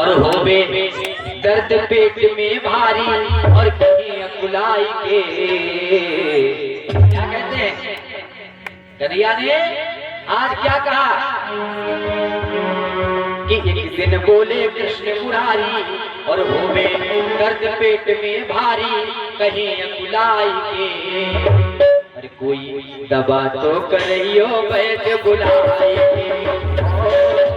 और होवे दर्द पेट में भारी और कहीं अकुलाई के। क्या कहते हैं कन्हैया ने आज क्या कहा कि एक दिन बोले कृष्ण मुरारी और होवे दर्द पेट में भारी कहीं अकुलाई के। अरे कोई दबा तो करियो वैद्य बुलाए,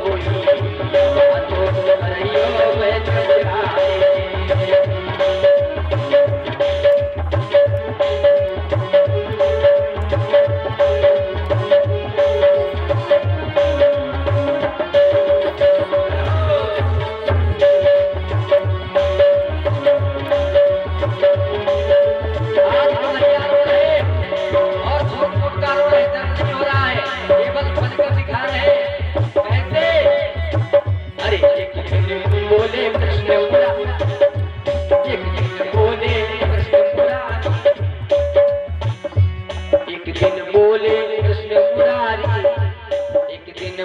कोई दबा तो करियो वैद्य बुलाए।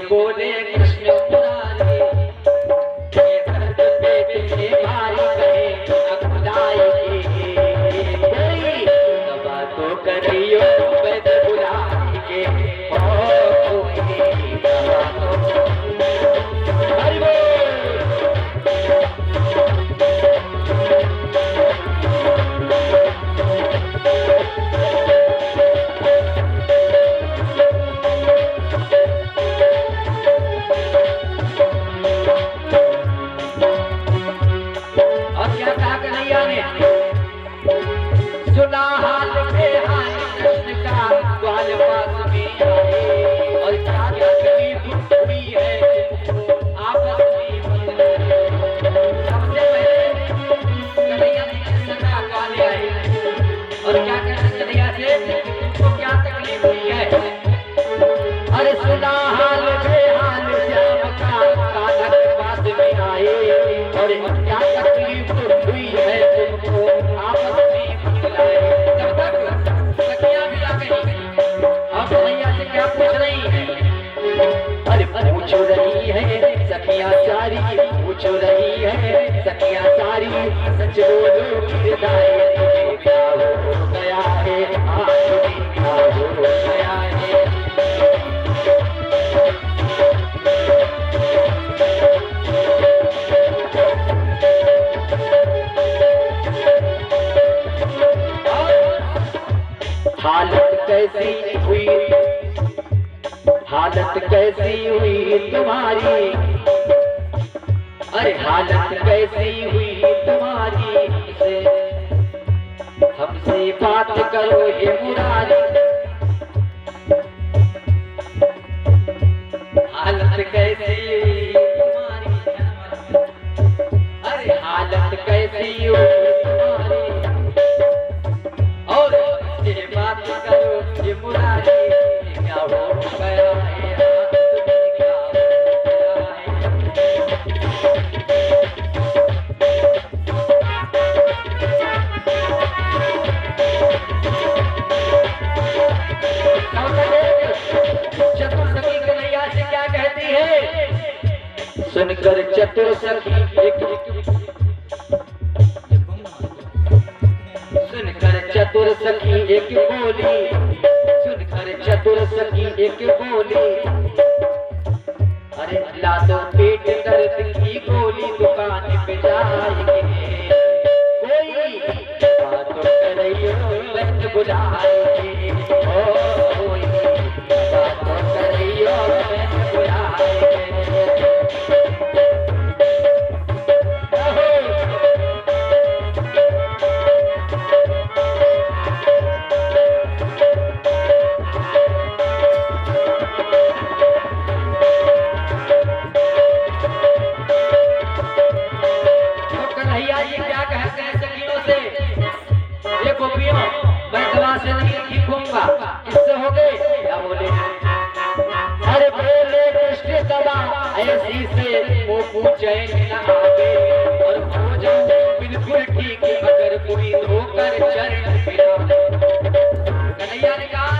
बोले कृष्ण मुरारी ये दर्द पेट में भारी कहे अकुलाई के। कोई दबा तो करियो वैद्य बुलाए के, कोई दबा तो हरि बोल। सुना हाल बेहाल कृष्ण का ग्वाल पास में आए और क्या क्या तकलीफ हुई है आपस में बतलाए। सबसे पहले कन्हैया ने कृष्ण का ग्वाल आए और क्या कहते कन्हैया से तुमको क्या तकलीफ हुई है। अरे सुना हाल बेहाल श्याम का कालक पास में आए और क्या तकलीफ हुई है तुमको आपस में। जब तक सखियां भी आ गई अब कन्हैया से क्या पूछ रही है। अरे पूछ रही है सखियां सारी, पूछ रही है सखियां सारी, सच बोलो हृदय तुझे क्या हो गया है, तुझे क्या हो गया है। हालत कैसी हुई, हालत कैसी हुई तुम्हारी, अरे हालत कैसी हुई तुम्हारी, हमसे बात करो ये मुरारी। हालत कैसी हुई तुम्हारी, अरे हालत कैसी हुई तुम्हारी और बात करो ये मुरारी क्या हो गया है, क्या हो गया है। चतुर सखी कन्हैया से क्या कहती है। सुनकर चतुर सखी चतुर सखी एक बोली, सुनकर चतुर सखी एक बोली, अरे ला दो पेट दर्द की गोली दुकान पे जाएंगे। कोई बात करियो वैद्य बुलाएंगे, कोई बात करियो वैद्य बुलाएंगे। मैं दवा से नहीं ठीक होऊंगा, इससे हो गए क्या बोले। अरे बोले कृष्ण दवा ऐसी से वो चैन न आवे और हो जाऊं बिल्कुल ठीक अगर कोई धोकर चरण फिरा। कन्हैया ने कहा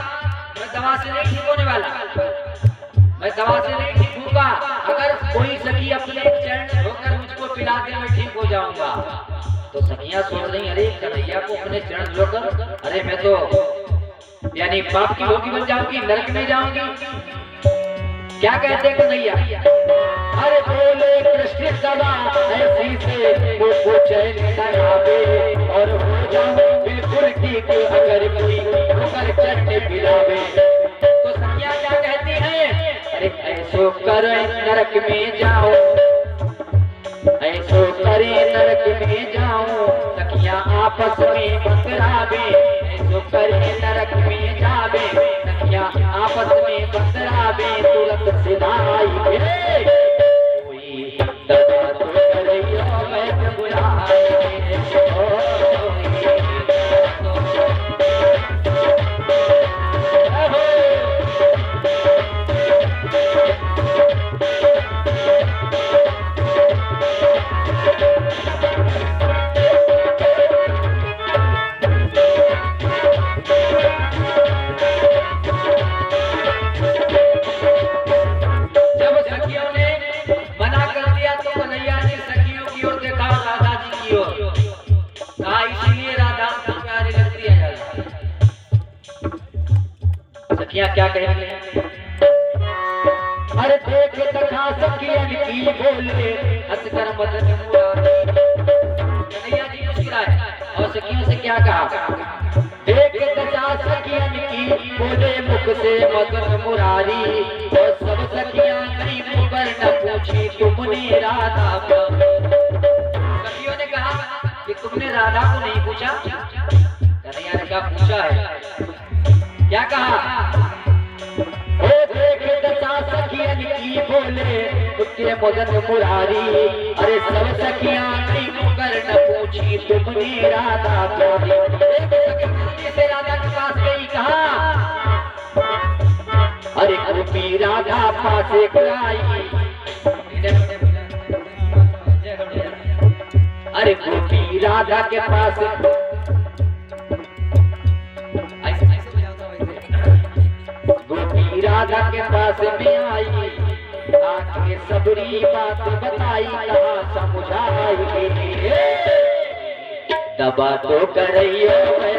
मैं दवा से नहीं ठीक होने वाला, मैं दवा से नहीं ठीक होऊंगा अगर कोई सखी अपने चरण धोकर मुझको पिला दे मैं ठीक हो जाऊंगा। तो सखियां सोच रही अरे कन्हैया को अपने चरण धोकर, अरे मैं तो यानी पाप की भोगी बन जाऊंगी, नरक में जाऊंगी। क्या कहते कन्हैया, अरे बोले कृष्ण सदा ऐसी से मुझको चैन करावे और हो जाऊं बिल्कुल ठीक अगर कोई होकर चटनी पिलावे। तो सखियां क्या कहती हैं, अरे ऐसो करे नरक में जाओ, ऐसो करे नरक में जाओ, सखियां आपस में बतरावे, ऐसो करे नरक में जावे, सखियां आपस में बतरावे, तुरंत सिधाई कोई दवा तो करियो मैं बुलाए। क्या कहेंगे, अरे देख तथा सखियन की बोले हंसकर मदन मुरारी। कन्हैया जी मुस्कुराए और सखियों से क्या कहा, देख तथा सखियन की बोले मुख से मदन मुरारी, और सब सखियां नहीं मुकर न पूछी तुमने राधा को। सखियों ने कहा कि तुमने राधा को नहीं पूछा। कन्हैया ने कहा पूछा है। क्या कहा, सखियन की बोले उसके मदन मुरारी, अरे सब सखियां नहीं मुकर न पूछी तुमने राधा प्यारी। एक सखी से राधा के पास गई, कहा अरे गोपी राधा पास आई, अरे गोपी राधा के पास, गोपी राधा के पास में आई, आके सबरी बात बताई, कहा समझाई, दबा तो करियो मैं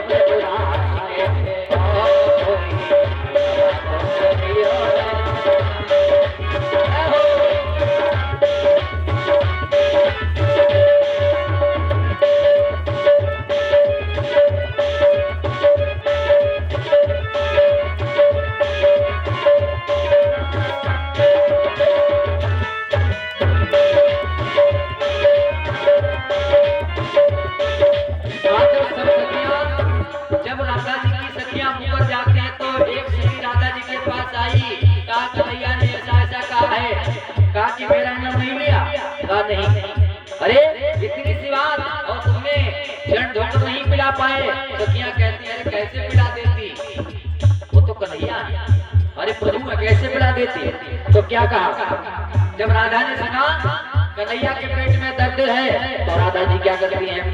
नहीं। अरे इतनी सी बात और तुमने क्षण धोकर नहीं पिला पाए। सखियां कहती हैं कैसे पिला देती, वो तो कन्हैया, अरे प्रभु मैं कैसे पिला देती। तो क्या कहा, जब राधा ने सुना कन्हैया के पेट में दर्द है तो राधा जी क्या करती हैं,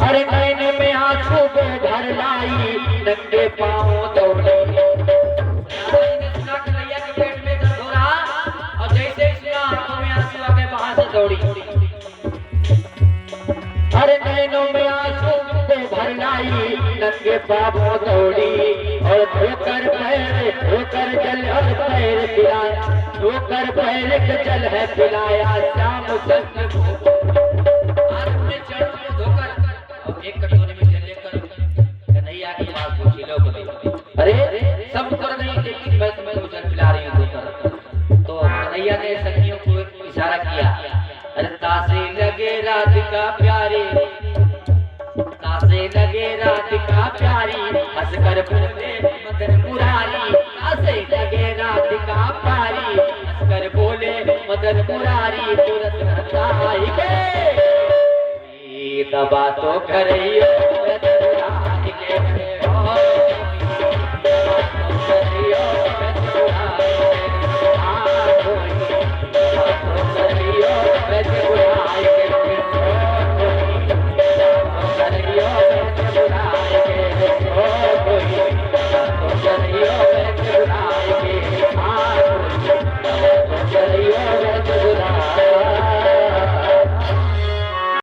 अरे नैन में आंसू को भर लाई, नंगे पांव दौड़ी। राधा जी ने सुना कन्हैया के पेट में दर्द हो रहा और जैसे ही सुना आंखों में आंसू आ गए, वहां से दौड़ी। अरे नैनों में आंसू को भर लाई, नंगे पांव दौड़ी और धोकर जल और पैर पिलाया, धोकर पैर के जल है पिलाया, श्याम संग एक कटोरे में जल लेकर कन्हैया के पास पहुंची। लो अरे सब कर नहीं, लेकिन मैं तुम्हें जल पिला रही हूँ धोकर। तो कन्हैया ने सखियों को इशारा किया, अरे तासे लगे राधिका प्यारी, तासे लगे राधिका प्यारी, हंसकर बोले मदन मुरारी, तासे लगे राधिका प्यारी, हंसकर बोले मदन मुरारी, तुरंत हंसाई के दबा तो करियो मदन मुरारी के, दबा तो करियो मदन मुरारी।